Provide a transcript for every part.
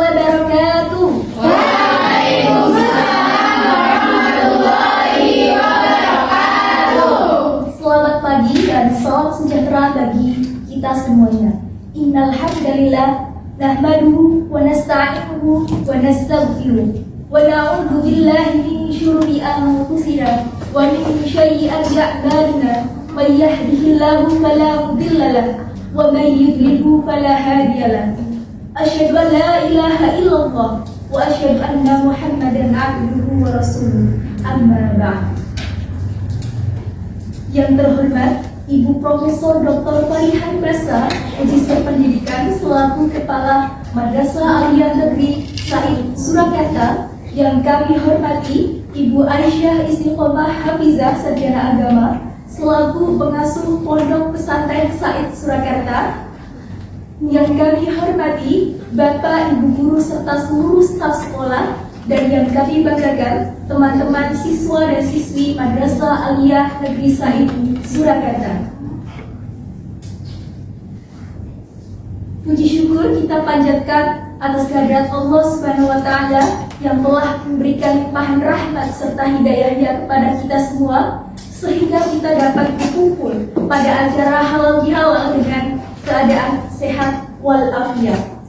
wabarakatuh. Waalaikumsalam warahmatullahi wabarakatuh. Selamat pagi dan salam sejahtera bagi kita semuanya. Innal hamdalillah nahmaduhu wa nasta'inuhu wa nastaghfiruh wa na'udzu billahi min syururi anfusina wa min sayyi'ati a'malina. May yahdihillahu fala mudilla lahu wa may yudlilhu fala hadiya lahu. Asyhadu an la ilaha illallah wa asyhadu anna Muhammadan abduhu wa rasuluh. Amma ba'd. Yang terhormat Ibu Profesor Dr. Farihan Basa, Magister Pendidikan selaku Kepala Madrasah Aliyah Negeri Said Surakarta. Yang kami hormati Ibu Aisyah Istiqomah Hafizah Sarjana Agama selaku pengasuh Pondok Pesantren Said Surakarta. Yang kami hormati Bapak, Ibu guru serta seluruh staf sekolah. Dan yang kami banggakan teman-teman siswa dan siswi Madrasah Aliyah Negeri Said Surakarta. Puji syukur kita panjatkan atas kehadirat Allah Subhanahu wa Ta'ala yang telah memberikan limpahan rahmat serta hidayahnya kepada kita semua, sehingga kita dapat berkumpul pada acara halal bihalal dengan keadaan sehat walafiat.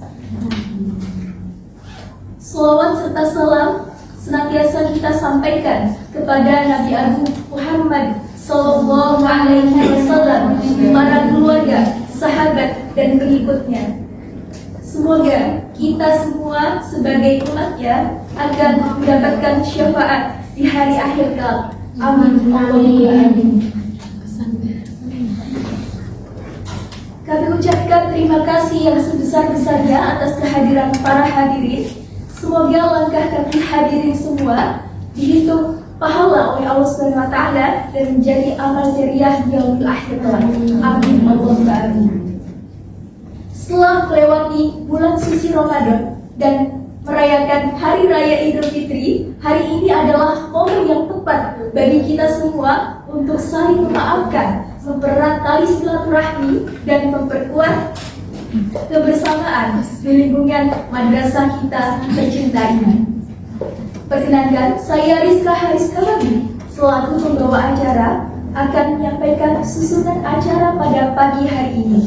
Selawat serta salam senantiasa kita sampaikan kepada Nabi Agung Muhammad Sallallahu Alaihi Wasallam, para keluarga, sahabat, dan pengikutnya. Semoga kita semua sebagai umatnya akan mendapatkan syafaat di hari akhir kelak. Amin. Allahumma amin. Kami ucapkan terima kasih yang sebesar-besarnya atas kehadiran para hadirin. Semoga langkah kami hadirin semua dihitung pahala oleh Allah Subhanahu wa Ta'ala dan menjadi amal jariah di yaumil akhir kelak. Amin. Allahumma amin. Setelah melewati bulan suci Ramadan dan merayakan Hari Raya Idul Fitri, hari ini adalah momen yang tepat bagi kita semua untuk saling memaafkan, mempererat tali silaturahmi, dan memperkuat kebersamaan di lingkungan madrasah kita tercinta ini. Perkenankan, saya Rizka Hariska Labi selaku pembawa acara akan menyampaikan susunan acara pada pagi hari ini.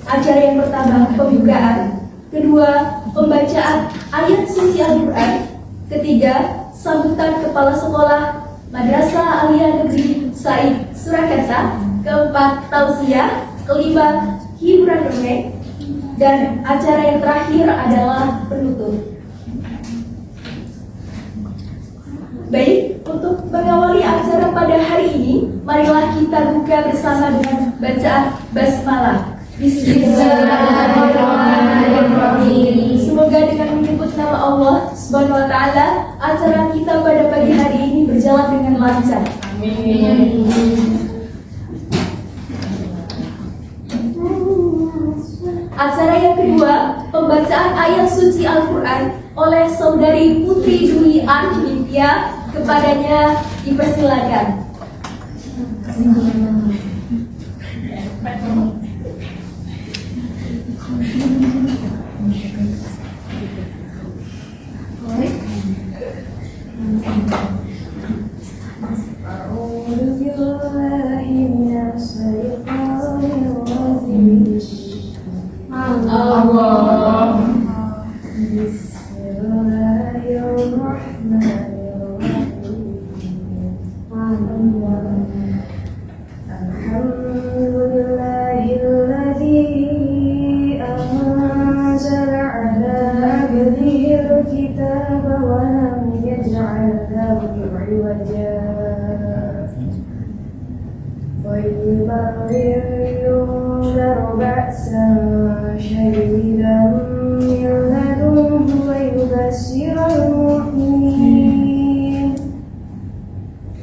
Acara yang pertama pembukaan, kedua pembacaan ayat suci Al-Quran, ketiga sambutan kepala sekolah Madrasah Aliyah Negeri Said Surakarta, keempat tausiah, kelima hiburan dongeng, dan acara yang terakhir adalah penutup. Baik, untuk mengawali acara pada hari ini, marilah kita buka bersama dengan bacaan basmalah. Bismillahirrahmanirrahim. Semoga dengan menyebut nama Allah Subhanahu wa Ta'ala, acara kita pada pagi hari ini berjalan dengan lancar. Amin. Acara yang kedua, pembacaan ayat suci Al-Quran oleh Saudari Putri Dwi Arjintia. Kepadanya dipersilakan.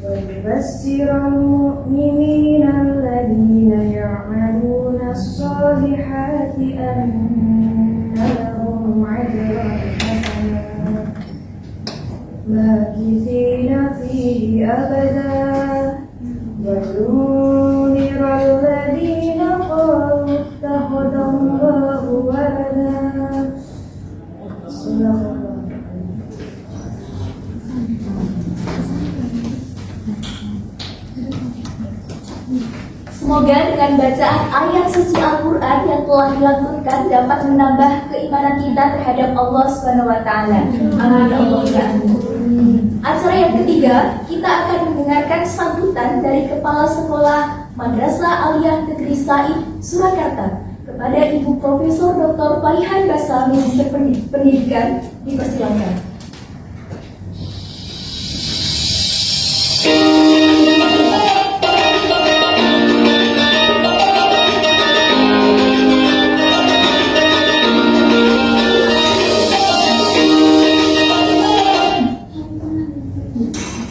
ويبشر المؤمنين الذين يعملون الصالحات أن لهم أجرا حسنا ماكثين فيه أبدا وينذر الذين قالوا اتخذ الله ولدا Semoga dengan bacaan ayat suci Al-Quran yang telah dilantunkan dapat menambah keimanan kita terhadap Allah Subhanahu wa Ta'ala. Amin ya Allah ya amin. Acara yang ketiga, kita akan mendengarkan sambutan dari Kepala Sekolah Madrasah Aliyah Negeri Said, Surakarta kepada Ibu Profesor Dr. Farihan Basa, Magister Pendidikan. Dipersilakan.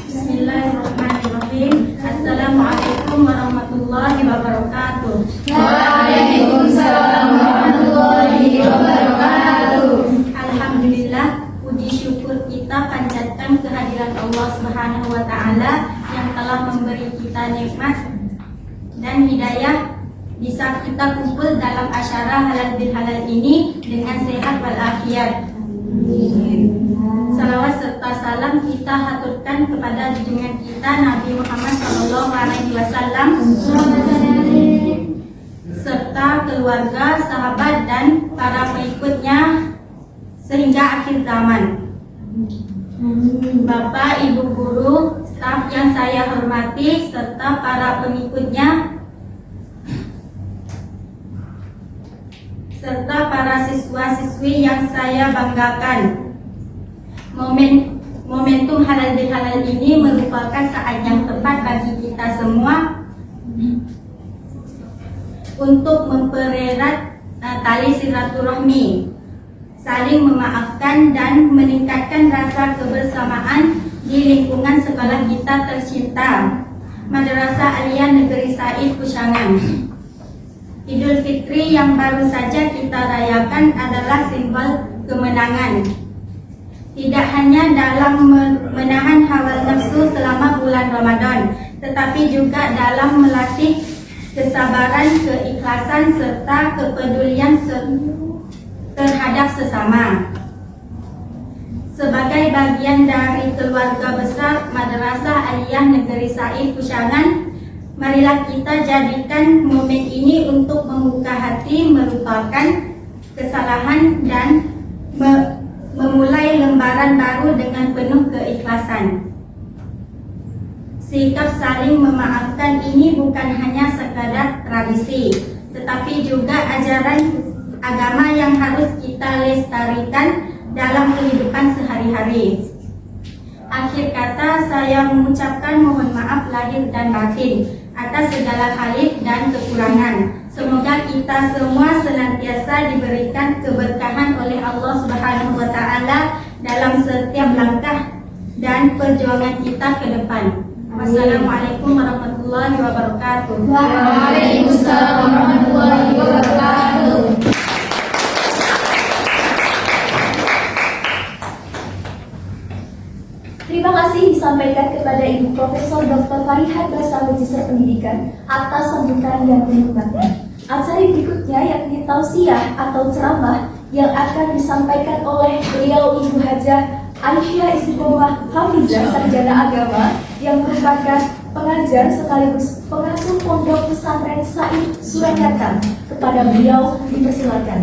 Bismillahirrahmanirrahim. Assalamualaikum warahmatullahi wabarakatuh. Waalaikumsalam warahmatullahi wabarakatuh. Alhamdulillah, puji syukur kita panjatkan kehadiran Allah Subhanahu wa Ta'ala yang telah memberi kita nikmat dan hidayah bisa kita kumpul dalam acara halal bihalal ini dengan sehat walafiat. Salawat serta salam kita haturkan kepada junjungan kita Nabi Muhammad SAW serta keluarga, sahabat dan para pengikutnya sehingga akhir zaman. Bapak, Ibu guru, staf yang saya hormati serta para pengikutnya serta para siswa-siswi yang saya banggakan. Momentum halal bihalal ini merupakan saat yang tepat bagi kita semua untuk mempererat tali silaturahmi, saling memaafkan dan meningkatkan rasa kebersamaan di lingkungan sekolah kita tercinta, Madrasah Aliyah Negeri Said Pusangan. Idul Fitri yang baru saja kita rayakan adalah simbol kemenangan. Tidak hanya dalam menahan hawa nafsu selama bulan Ramadan, tetapi juga dalam melatih kesabaran, keikhlasan, serta kepedulian terhadap sesama. Sebagai bagian dari keluarga besar Madrasah Aliyah Negeri Said Pusangan, marilah kita jadikan momen ini untuk membuka hati, melupakan kesalahan dan memulai lembaran baru dengan penuh keikhlasan. Sikap saling memaafkan ini bukan hanya sekadar tradisi, tetapi juga ajaran agama yang harus kita lestarikan dalam kehidupan sehari-hari. Akhir kata, saya mengucapkan mohon maaf lahir dan batin atas segala khalif dan kekurangan. Semoga kita semua senantiasa diberikan keberkahan oleh Allah Subhanahu wa Ta'ala dalam setiap langkah dan perjuangan kita ke depan. Wassalamualaikum warahmatullahi wabarakatuh. Waalaikumsalam warahmatullahi wabarakatuh. Terima kasih disampaikan kepada Ibu Profesor Dr. Farihan Basa, Magister Pendidikan atas sambutan yang menghormati. Acara berikutnya yakni tausiah atau ceramah yang akan disampaikan oleh beliau Ibu Hajah Aisyah Istiqomah Hafizah, Sarjana Agama yang merupakan pengajar sekaligus pengasuh Pondok Pesantren Said Surakarta. Kepada beliau dipersilakan.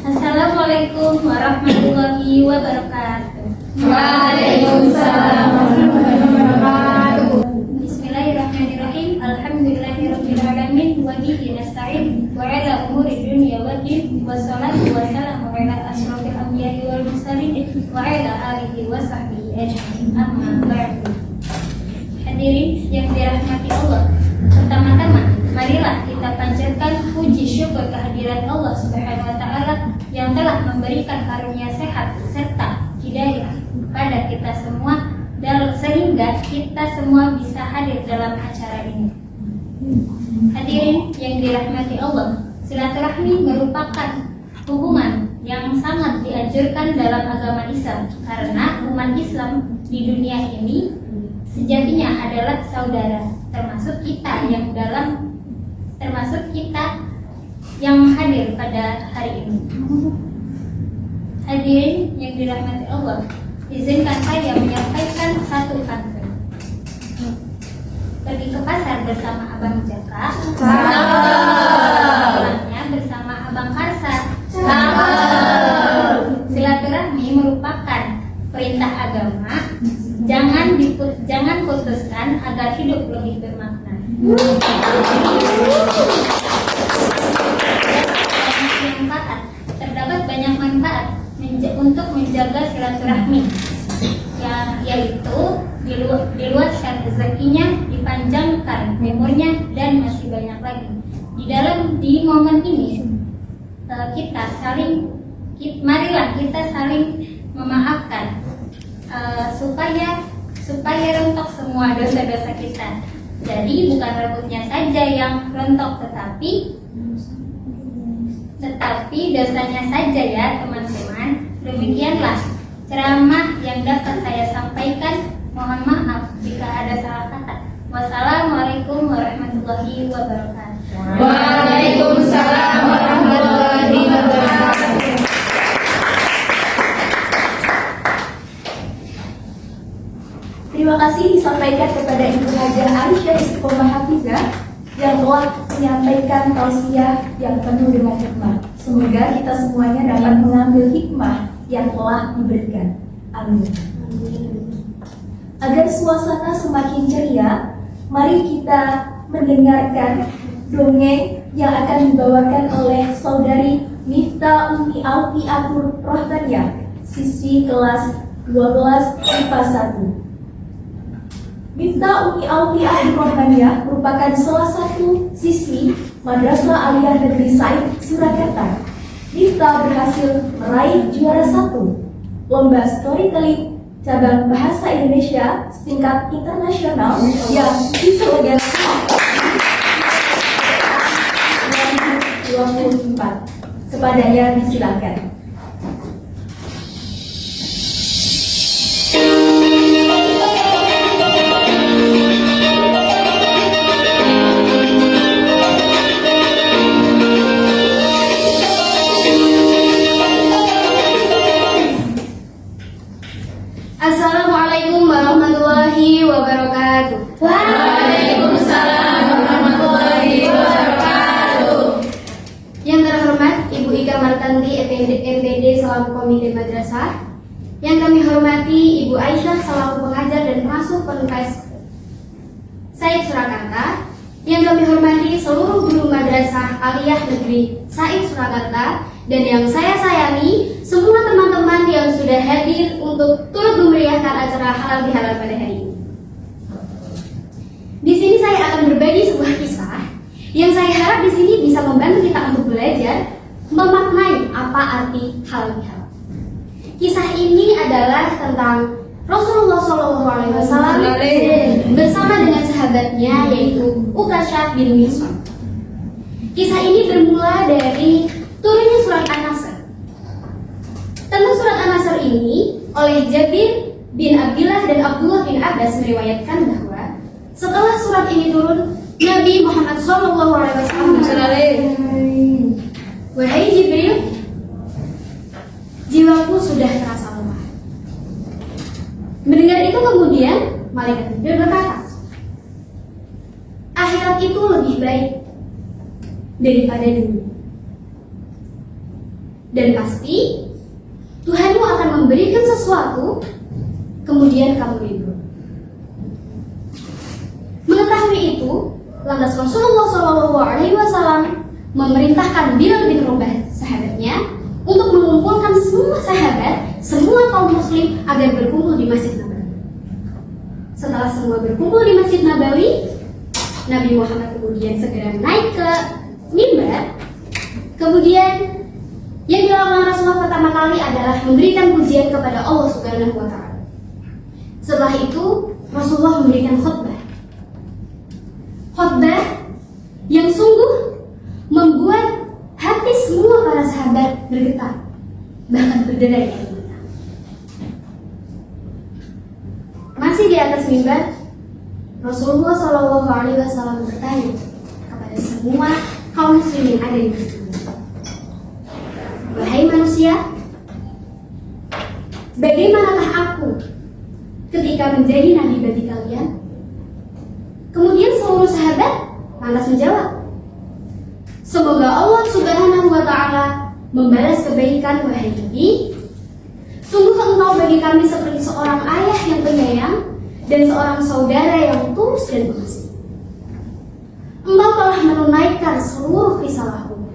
Assalamualaikum warahmatullahi wabarakatuh. Waalaikumsalam warahmatullahi wabarakatuh. Bismillahirrahmanirrahim. Alhamdulillahirabbil alamin wa bihi nasta'in wa ala umuri dunya waddin wassalatu wassalamu ala asyrofil anbiya'i wal mursalin wa ala alihi wa sahbihi ajma'in. Amma ba'du. Hadirin yang dirahmati Allah, pertama-tama marilah kita panjatkan puji syukur kehadirat Allah Subhanahu wa Ta'ala yang telah memberikan karunia sehat serta hidayah pada kita semua dan sehingga kita semua bisa hadir dalam acara ini. Hadirin yang dirahmati Allah, silaturahmi merupakan hubungan yang sangat dianjurkan dalam agama Islam, karena umat Islam di dunia ini sejatinya adalah saudara, termasuk kita yang hadir pada hari ini. Hadirin yang dirahmati Allah, izinkan saya menyampaikan satu pantun. Pergi ke pasar bersama Abang Jaka, pulangnya bersama Abang Karsa. Silaturahmi merupakan perintah agama. Jangan putuskan agar hidup lebih bermakna. Terdapat banyak manfaat untuk menjaga silaturahmi, yaitu diluaskan rezekinya, dipanjangkan umurnya, dan masih banyak lagi. Di momen ini marilah kita saling memaafkan supaya rontok semua dosa-dosa kita. Jadi bukan rambutnya saja yang rontok, tetapi dosanya saja ya teman-teman. Demikianlah ceramah yang dapat saya sampaikan. Mohon maaf jika ada salah kata. Wassalamualaikum warahmatullahi wabarakatuh. Waalaikumsalam warahmatullahi wabarakatuh. Terima kasih disampaikan kepada Ibu Hajah Aisyah Istiqomah Hafizah yang telah menyampaikan tausiah yang penuh dengan hikmah. Semoga kita semuanya dapat mengambil hikmah yang telah diberikan. Amin. Agar suasana semakin ceria, mari kita mendengarkan dongeng yang akan dibawakan oleh saudari Mifta Umi Alfiatur Rohtaniyah, siswi kelas 12 IPA 1. Mifta Umi Alfiatur Rohtaniyah merupakan salah satu siswi Madrasah Aliyah Negeri Said, Surakarta. Mifta berhasil meraih juara 1 lomba storytelling cabang bahasa Indonesia setingkat internasional yang diselenggarakan 2024. Kepadanya disilakan. Assalamualaikum warahmatullahi wabarakatuh. Waalaikumsalam warahmatullahi wabarakatuh. Yang terhormat Ibu Ika Martanti MPD selaku Komite Madrasah. Yang kami hormati Ibu Aisyah selaku pengajar dan pengasuh Ponpes Said Surakarta. Yang kami hormati seluruh guru Madrasah Aliyah Negeri Said Surakarta. Dan yang saya sayangi semua teman-teman yang sudah hadir untuk turut memeriahkan acara halal bihalal pada hari ini. Di sini saya akan berbagi sebuah kisah yang saya harap di sini bisa membantu kita untuk belajar memaknai apa arti halal bihalal. Kisah ini adalah tentang Rasulullah SAW bersama dengan sahabatnya yaitu Ukasyah bin Mihsan. Kisah ini bermula dari turunnya surat An-Nasr. Tentang surat An-Nasr ini oleh Jabir bin Abdullah dan Abdullah bin Abbas meriwayatkan bahwa setelah surat ini turun, Nabi Muhammad SAW wahai Jibril, jiwaku sudah terasa lemah. Mendengar itu kemudian malaikat Jibril berkata, akhirat itu lebih baik daripada dunia. Dan pasti Tuhanmu akan memberikan sesuatu, kemudian kamu ridho. Mengetahui itu, lantas Rasulullah SAW memerintahkan Bilal bin Rabah sahabatnya untuk mengumpulkan semua sahabat, semua kaum muslim agar berkumpul di Masjid Nabawi. Setelah semua berkumpul di Masjid Nabawi, Nabi Muhammad kemudian segera naik ke mimbar. Kemudian yang dilakukan Rasulullah pertama kali adalah memberikan pujian kepada Allah Subhanahu wa Ta'ala. Setelah itu Rasulullah memberikan khutbah yang sungguh membuat hati semua para sahabat bergetar. di atas mimbar, Rasulullah Shallallahu Alaihi Wasallam bertanya kepada semua kaum muslimin ada di situ. Wahai manusia, bagaimanakah aku ketika menjadi nabi bagi kalian? Kemudian seluruh sahabat lantas menjawab, semoga Allah Subhanahu wa Ta'ala membalas kebaikan wahai Nabi. Sungguh engkau bagi kami seperti seorang ayah yang penyayang dan seorang saudara yang tulus dan pengasih. Engkau telah menunaikan seluruh risalahmu,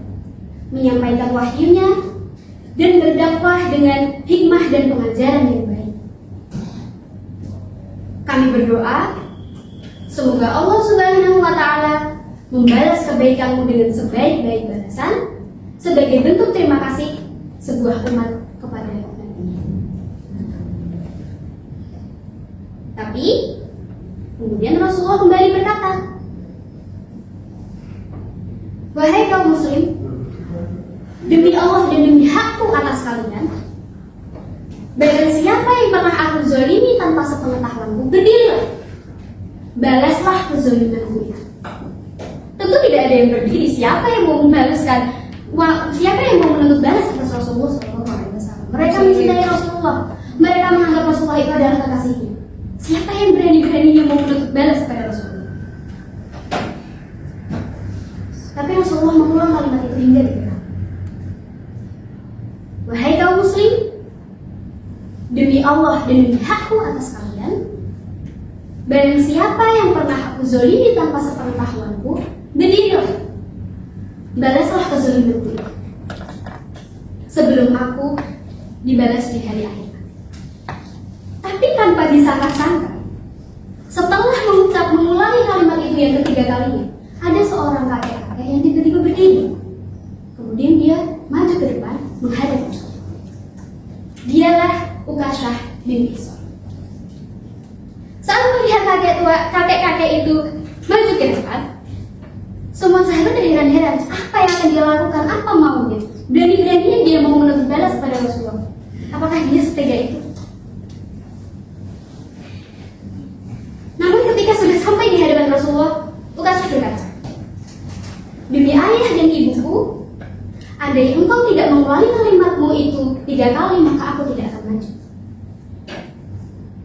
menyampaikan wahyunya, dan berdakwah dengan hikmah dan pengajaran yang baik. Kami berdoa, semoga Allah Subhanahu wa Ta'ala membalas kebaikanmu dengan sebaik-baik balasan sebagai bentuk terima kasih sebuah umat kepada Nabi. Tapi kemudian Rasulullah kembali berkata, wahai kaum muslim, demi Allah dan demi hakku atas kalian, barang siapa yang pernah aku zalimi tanpa sepengetahuanku, berdirilah, balaslah kezalimanku itu. Tentu tidak ada yang berdiri. Siapa yang mau membalaskan? Siapa yang mau menuntut balas atas Rasulullah SAW? Mereka mencintai Rasulullah. Mereka menganggap Rasulullah itu adalah kekasihnya. Siapa yang berani-beraninya mau menuntut balas kepada Rasulullah? Tapi Rasulullah mengulang kalimat itu hingga dikatakan, wahai kaum muslim, demi Allah dan demi hakku atas kalian, barang siapa yang pernah aku zalimi tanpa sepengetahuanku, berdirilah, balaslah kezalimanku sebelum aku dibalas di hari akhir. Tapi tanpa disangka-sangka, setelah mengulangi kalimat itu yang ketiga kalinya, ada seorang kakek-kakek yang tiba-tiba berdiri. Kemudian dia maju ke depan menghadap Rasulullah. Dialah Ukasyah bin Mihsan. Saat melihat kakek-kakek itu maju ke depan, semua sahabat terheran-heran, apa yang akan dia lakukan, apa maunya. Berani-beraninya dia mau menuntut balas pada Rasulullah. Apakah dia setega itu? Namun ketika sudah sampai di hadapan Rasulullah, Ukasyah berkata, demi ayah dan ibuku, andai engkau tidak mengulangi kalimatmu itu 3 kali, maka aku tidak akan maju.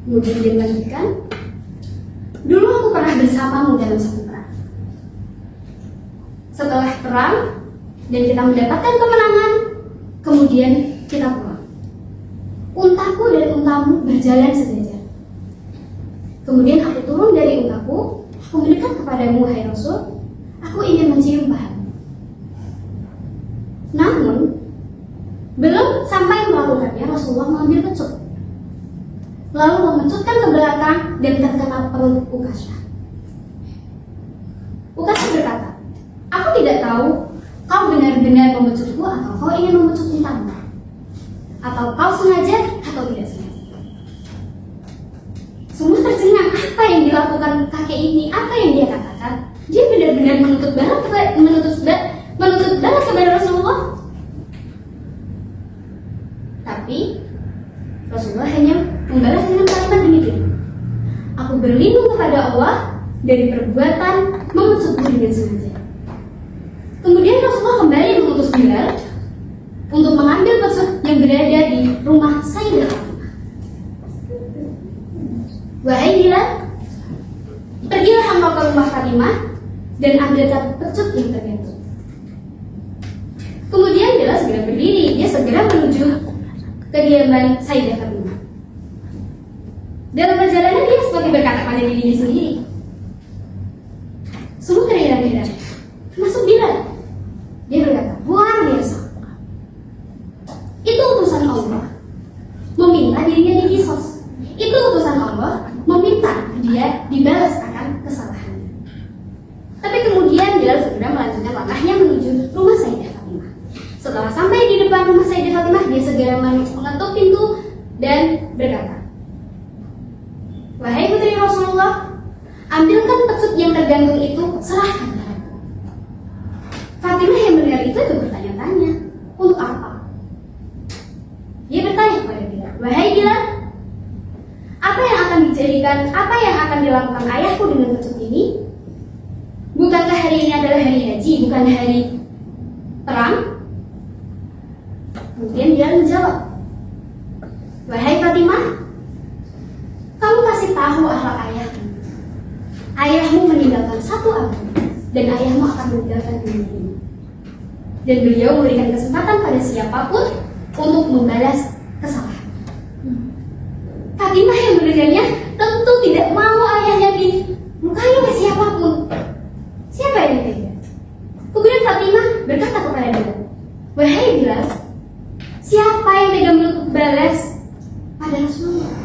Kemudian dia melanjutkan, dulu aku pernah bersamamu dalam satu perang. Setelah perang dan kita mendapatkan kemenangan, kemudian kita pulang. Untaku dan untamu berjalan sejajar. Kemudian aku turun dari untaku, aku mendekat kepadamu, wahai Rasul. Aku ingin mencium pahamu. Namun, belum sampai melakukannya, Rasulullah mengambil pecut, lalu memencutkan ke belakang dan terkena perut Ukasyah. Ukasyah berkata, aku tidak tahu kau benar-benar memecutku atau kau ingin memecut untamu, atau kau sengaja atau tidak sengaja. Semua tercengang, apa yang dilakukan kakek ini, apa yang dia katakan. Dia benar-benar menuntut balas kepada Rasulullah. Tapi Rasulullah hanya membalas dengan kalimat demikian, aku berlindung kepada Allah dari perbuatan memecutku dengan sengaja. Kemudian Rasulullah kembali mengutus Bilal untuk mengambil pecut yang berada di rumah Sayyidah Fatimah. Wahai Bilal, pergilah engkau ke rumah Fatimah dan ambilkan pecut yang tergantung. Kemudian Bilal segera berdiri, dia segera menuju kediaman Sayyidah Fatimah. Dalam perjalanan dia seperti berkata pada dirinya sendiri, semua terheran-heran, termasuk Bilal. Dia berkata, luar biasa, itu utusan Allah meminta dirinya dikisos. Itu utusan Allah meminta dia dibalas akan kesalahannya. Tapi kemudian Bilal segera melanjutkan langkahnya menuju rumah Sayyidah Fatimah. Setelah sampai di depan rumah Sayyidah Fatimah, dia segera mengetuk pintu dan berkata, wahai putri Rasulullah, ambilkan pecut yang tergantung itu, serahkan padaku. Fatimah yang mendengar itu bertanya-tanya, untuk apa? Dia bertanya kepada Bilal, wahai Bilal, apa yang akan akan dijadikan apa yang akan dilakukan ayahku dengan pecut ini? Bukankah hari ini adalah hari haji, bukan hari perang? Kemudian dia menjawab, wahai Fatimah, kamu kasih tahu akhlak ayahmu. Ayahmu meninggalkan satu agama dan ayahmu akan meninggalkan dunia ini. Dan beliau memberikan kesempatan pada siapapun untuk membalas kesalahan. Fatimah yang mendengarnya tentu tidak mau ayahnya dilukai oleh siapapun. Siapa yang tega? Kemudian Fatimah berkata kepada Bilal, wahai Bilal, siapa yang tega membalas pada Rasulullah?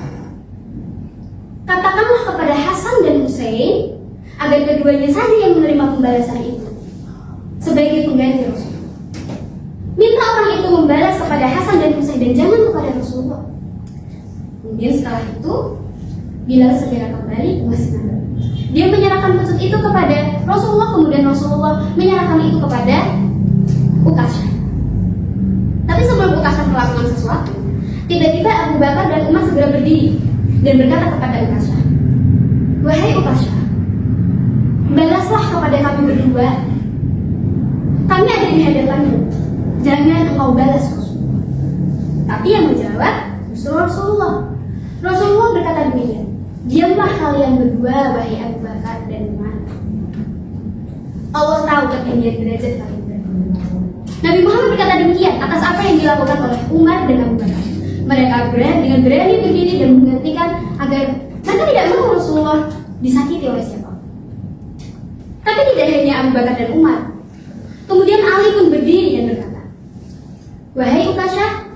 Katakanlah kepada Hasan dan Husain agar keduanya saja yang menerima pembalasan itu sebagai pengganti Rasulullah. Minta orang itu membalas kepada Hasan dan Husain dan jangan kepada Rasulullah. Kemudian setelah itu Bilal segera kembali ke Masjid Nabawi. Dia menyerahkan pecut itu kepada Rasulullah, kemudian Rasulullah menyerahkan itu kepada Ukasyah. Tapi sebelum Ukasyah melakukan sesuatu, tiba-tiba Abu Bakar dan Umar segera berdiri dan berkata kepada Ukasyah, wahai Ukasyah, balaslah kepada kami berdua. Kami ada di hadapanmu. Jangan engkau balas Rasulullah. Tapi yang menjawab justru Rasulullah. Rasulullah berkata demikian, diamlah kalian berdua, wahai Abu Bakar dan Umar. Allah tahu ketinggian derajat kalian berdua. Nabi Muhammad berkata demikian atas apa yang dilakukan oleh Umar dan Abu Bakar. Mereka dengan berani berdiri dan menghentikan agar mereka tidak mau Rasulullah disakiti oleh siapa. Tapi tidak hanya Abu Bakar dan Umar. Kemudian Ali pun berdiri dan berkata, wahai Ukasyah,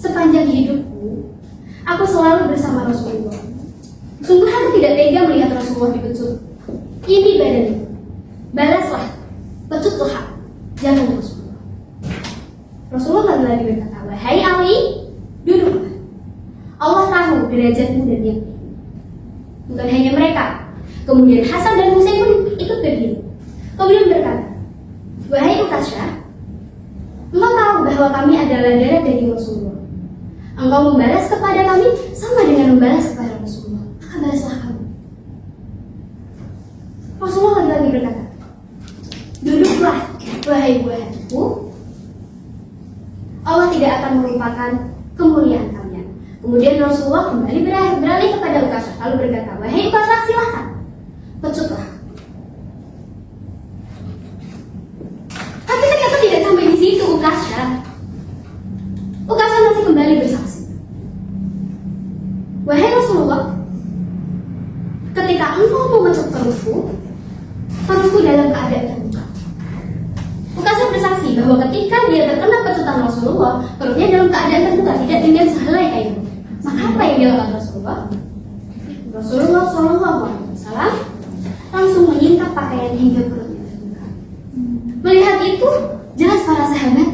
sepanjang hidupku aku selalu bersama Rasulullah. Sungguh aku tidak tega melihat Rasulullah dipecut. Ini badanku. Balaslah, pecutlah hak, jangan Rasulullah. Rasulullah lagi berkata, wahai Ali, duduklah. Allah tahu derajatmu dan yang ini. Bukan hanya mereka. Kemudian Hasan dan Husain pun ikut berdiri. Kemudian berkata, wahai Ukasyah, engkau tahu bahwa kami adalah darah daging Rasulullah. Engkau membalas kepada kami sama dengan membalas kepada Rasulullah. Maka balaslah kamu. Rasulullah lagi berkata, duduklah, wahai buahku. Allah tidak akan melupakan kemuliaan kalian. Kemudian Rasulullah kembali beralih kepada Ukasyah lalu berkata, wahai Ukasyah, silahkan, pecutlah. Tapi ternyata tidak sampai di situ Ukasyah. Ukasyah masih kembali bersaksi. Wahai Rasulullah, ketika engkau memecut perutku dalam keadaan terbuka. Ukasyah bersaksi bahwa ketika dia terkena pecutan Rasulullah, perutnya dalam keadaan terbuka, tidak dengan sehelai kain. Maka apa yang dilakukan Rasulullah? Rasulullah SAW langsung menyingkap pakaian hingga perutnya terbuka. Melihat itu, jelas para sahabat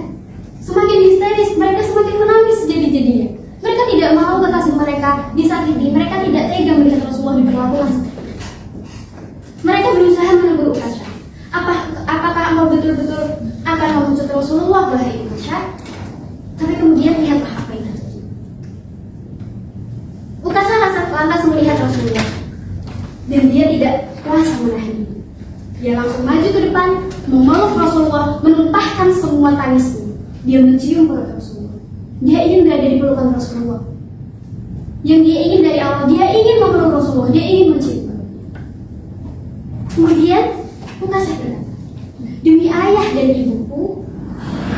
semakin histeris, mereka semakin menangis sejadi-jadinya. Mereka tidak mau kekasih mereka disakiti, mereka tidak tega melihat Rasulullah diperlakukan seperti itu. Mereka berusaha menegur Ukasyah. Apakah engkau betul-betul akan memecut Rasulullah, wahai Ukasyah? Tapi kemudian lihatlah apa yang terjadi. Ukasyah lantas melihat Rasulullah dan dia tidak kuasa menahan diri. Dia langsung maju ke depan, memeluk Rasulullah, menumpahkan semua tangisnya. Dia mencium perut Rasulullah. Dia ingin berada di pelukan Rasulullah. Yang dia ingin dari Allah, dia ingin memeluk Rasulullah, dia ingin mencium. Kemudian Ukasyah berkata, demi ayah dan ibuku,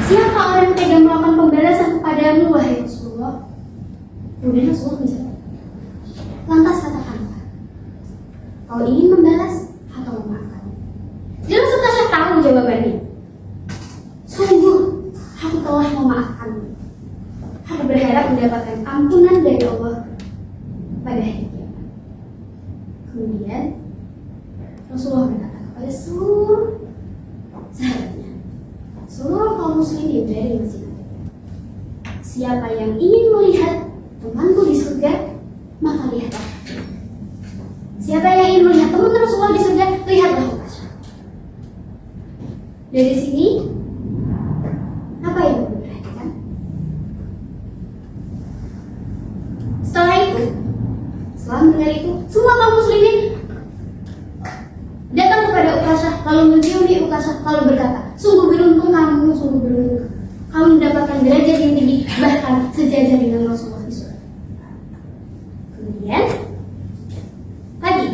siapa orang yang tega melakukan pembalasan kepadamu, wahai Rasulullah? Kemudian Rasulullah menjawab, lantas katakanlah, kau ingin membalas atau memaafkan? Jelas Ukasyah tahu jawabannya. Sungguh, aku telah memaafkanmu. Aku berharap mendapatkan ampunan dari Allah pada hari kiamat. Kemudian Rasulullah berkata kepada seluruh sahabatnya, seluruh kaum muslimin dari Masjid Nabawi, siapa yang ingin melihat temanku di surga, maka lihatlah. Siapa yang ingin melihat teman Rasulullah di surga, lihatlah Ukasyah. Dari sini, apa yang perlu diperhatikan? Setelah Setelah mendengar itu, semua kaum muslimin datang kepada Ukasha, lalu menciumi Ukasha, lalu berkata, sungguh beruntung kamu, sungguh beruntung. Kamu mendapatkan derajat yang tinggi, bahkan sejajar dengan Rasulullah di surga. Kemudian, lagi,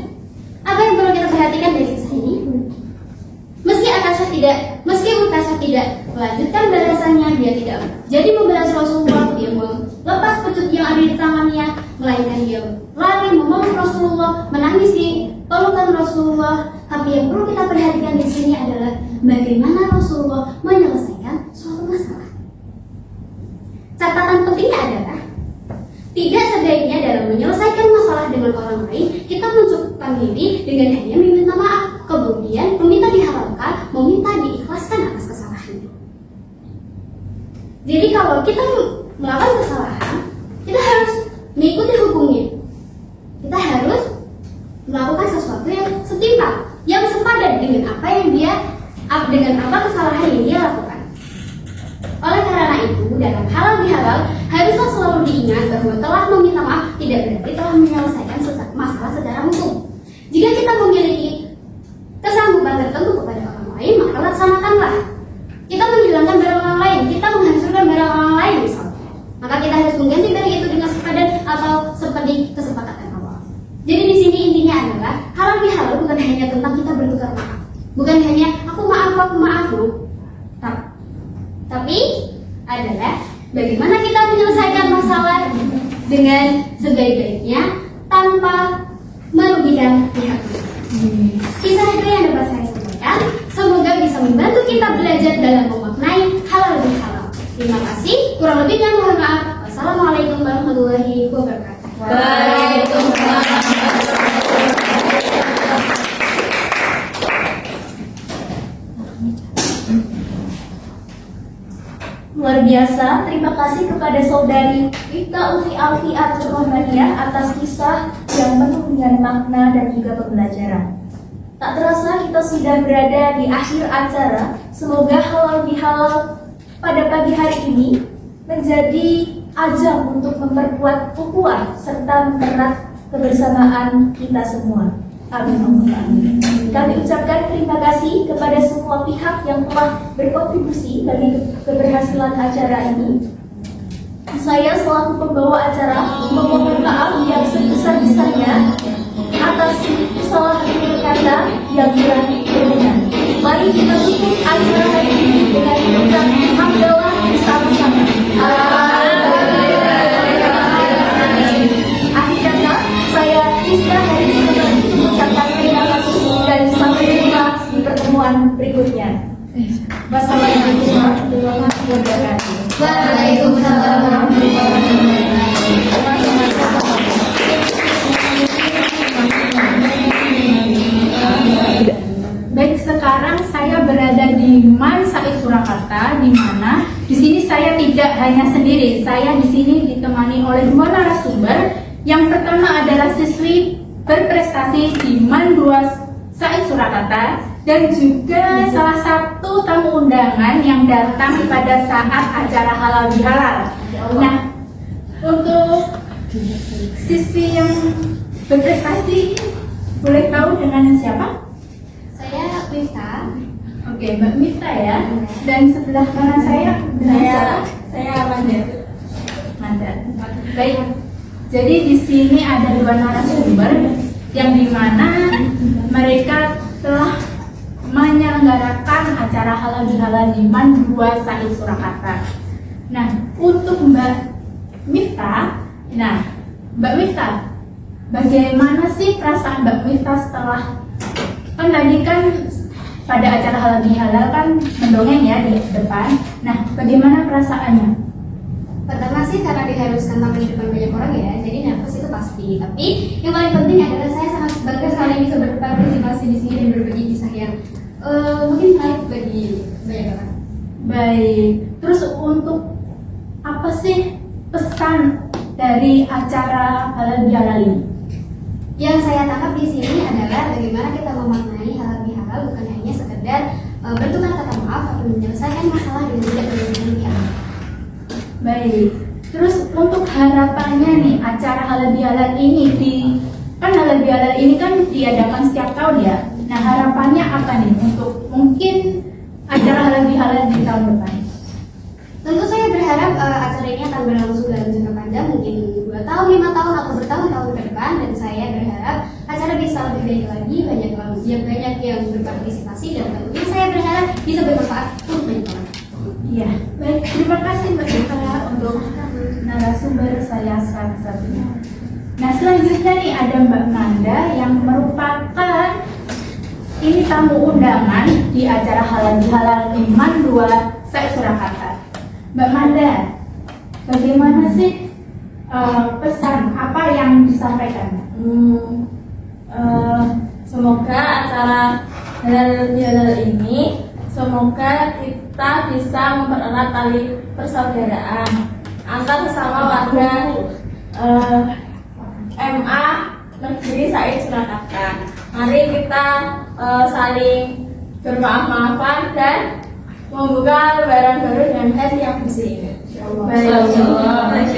apa yang perlu kita perhatikan dari kisah ini? Meski Ukasha tidak melanjutkan balasannya, dia tidak jadi membalas Rasulullah, dia melepas pecut yang ada di tangannya, melainkan dia lari memeluk Rasulullah, menangis di pelukan Rasulullah. Tapi yang perlu kita perhatikan di sini adalah bagaimana Rasulullah menyelesaikan suatu masalah. Catatan pentingnya adalah tidak sebaiknya dalam menyelesaikan masalah dengan orang lain kita mencukupkan diri dengan hanya meminta maaf, kemudian meminta dihalalkan, meminta diikhlaskan atas kesalahannya. Jadi kalau kita melakukan kesalahan, kita harus mengikuti hukumnya. Kita harus melakukan sesuatu yang setimpal, yang sepadan dengan apa yang dengan apa kesalahan yang dia lakukan. Oleh karena itu, dalam halal bihalal haruslah selalu diingat bahwa telah meminta maaf tidak berarti telah menyelesaikan masalah secara hukum. Jika kita memiliki kesanggupan tertentu kepada orang lain, maka laksanakanlah. Kita menghilangkan barang orang lain, kita menghancurkan barang orang lain misalnya, maka kita harus mengganti barang itu dengan sepadan atau seperti kesepakatan awal. Jadi di sini intinya adalah halal bihalal bukan hanya tentang kita bertukar maaf, bukan hanya aku maaf loh, tapi adalah bagaimana kita menyelesaikan masalah dengan sebaik-baiknya tanpa merugikan pihak lain. Kisah itu yang dapat saya sampaikan. Semoga bisa membantu kita belajar dalam memaknai halal bihalal. Terima kasih. Kurang lebihnya mohon maaf. Wassalamualaikum warahmatullahi wabarakatuh. Waalaikumsalam. Luar biasa, terima kasih kepada saudari Miftah Alfiat Rahmaniyah atas kisah yang penuh dengan makna dan juga pembelajaran. Tak terasa kita sudah berada di akhir acara. Semoga halal bihalal pada pagi hari ini menjadi ajang untuk memperkuat ukhuwah serta mempererat kebersamaan kita semua. Amin. Kami ucapkan terima kasih kepada semua pihak yang telah berkontribusi bagi keberhasilan acara ini. Saya selaku pembawa acara memohon maaf yang sebesar-besarnya atas kesalahan kata yang kurang berkenan. Mari kita tutup acara hari ini dengan mengucap hamdalah bersama-sama. Akhir kata, saya Rizka dari Sekolah mengucapkan terima kasih dan sampai jumpa di pertemuan berikutnya. Wassalamualaikum warahmatullahi wabarakatuh. Waalaikumsalam warahmatullahi wabarakatuh. Baik, sekarang saya berada di MAN Said Surakarta, di mana di sini saya tidak hanya sendiri. Saya di sini ditemani oleh dua narasumber. Yang pertama adalah siswi berprestasi di MAN 2 Said Surakarta dan juga salah satu tamu undangan yang datang pada saat acara halal bihalal. Nah, untuk siswi yang berprestasi boleh tahu dengan siapa? Saya Miftah. Oke, Mbak Miftah ya. Dan sebelah kanan saya Amanda. Baik. Jadi di sini ada dua narasumber yang dimana mereka telah menyelenggarakan acara halal bihalal di MAN 2 Said Surakarta. Nah, untuk Mbak Miftah, bagaimana sih perasaan Mbak Miftah setelah tadi kan pada acara halal bihalal kan mendongeng ya di depan. Nah, bagaimana perasaannya? Pertama sih karena diharuskan tampil di depan banyak orang ya, jadi nervous itu pasti. Tapi yang paling penting adalah saya sangat bangga sekali bisa berpartisipasi di sini dan berbagi kisah yang mungkin menarik bagi banyak orang. Baik. Terus untuk apa sih pesan dari acara halal bihalal ini? Yang saya tangkap di sini adalah bagaimana kita memaknai halal bihalal bukan hanya sekedar bertukar kata maaf, tapi menyelesaikan masalah dengan tidak merugikan pihak. Baik. Terus untuk harapannya nih acara halal bihalal ini di Halal Bihalal ini kan diadakan setiap tahun ya. Nah, harapannya apa nih untuk mungkin acara Halal Bihalal di tahun depan? Tentu saya berharap acara ini akan berlangsung dalam jangka panjang, mungkin 2 tahun, 5 tahun, atau bertahun-tahun ke depan. Dan saya berharap acara bisa lebih baik lagi, banyak yang berpartisipasi, dan tentunya saya berharap bisa bermanfaat untuk banyak orang. Iya, baik. Terima kasih Mbak Ika untuk narasumber saya satu-satunya. Nah, selanjutnya nih ada Mbak Manda yang merupakan ini tamu undangan di acara Halal Bihalal Iman 2 Surakarta. Mbak Manda, bagaimana sih pesan apa yang disampaikan? Semoga acara Halal Bihalal ini semoga kita bisa mempererat tali persaudaraan antar sesama warga MA Negeri Said Surakarta. Mari kita saling bermaaf-maafan dan membuka lembaran baru dengan hati yang bersih. Baik.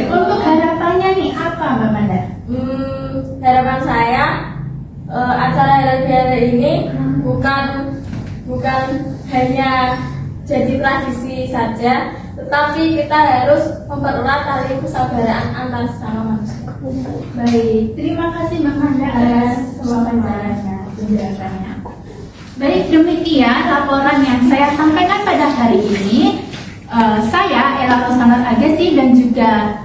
Untuk harapannya nih apa Mbak Manda? Harapan saya acara Halal Bihalal ini bukan hanya jadi tradisi saja, tetapi kita harus mempererat tali persaudaraan antar sesama manusia. Baik, terima kasih Mbak Manda atas penjelasannya. Baik, demikian laporan yang saya sampaikan pada hari ini. Saya Ella Rosanat Agesti dan juga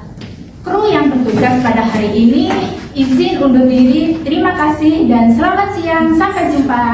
kru yang bertugas pada hari ini izin undur diri. Terima kasih dan selamat siang. Sampai jumpa.